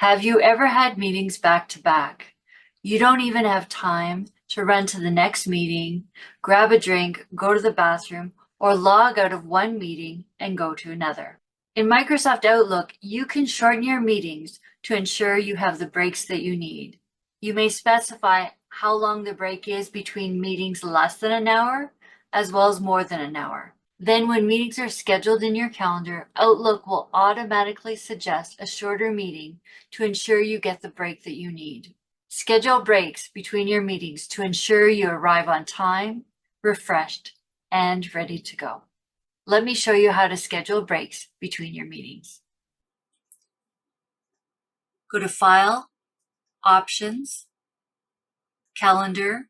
Have you ever had meetings back to back? You don't even have time to run to the next meeting, grab a drink, go to the bathroom, or log out of one meeting and go to another. In Microsoft Outlook, you can shorten your meetings to ensure you have the breaks that you need. You may specify how long the break is between meetings less than an hour, as well as more than an hour. Then when meetings are scheduled in your calendar, Outlook will automatically suggest a shorter meeting to ensure you get the break that you need. Schedule breaks between your meetings to ensure you arrive on time, refreshed, and ready to go. Let me show you how to schedule breaks between your meetings. Go to File, Options, Calendar.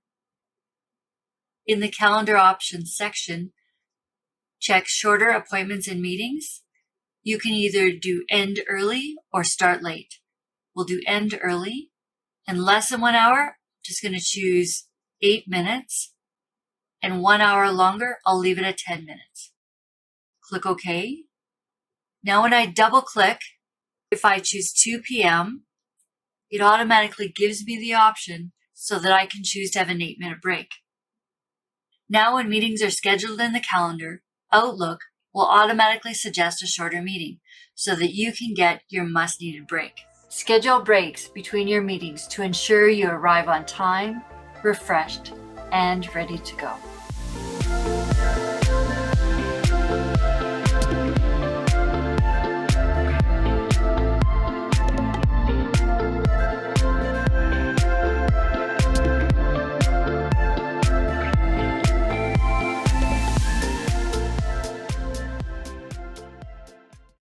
In the Calendar Options section, check Shorter Appointments and Meetings. You can either do End Early or Start Late. We'll do End Early. And less than 1 hour, I'm just going to choose 8 minutes. And 1 hour longer, I'll leave it at 10 minutes. Click OK. Now when I double click, if I choose 2 p.m., it automatically gives me the option so that I can choose to have an 8-minute break. Now when meetings are scheduled in the calendar, Outlook will automatically suggest a shorter meeting so that you can get your must-needed break. Schedule breaks between your meetings to ensure you arrive on time, refreshed, and ready to go.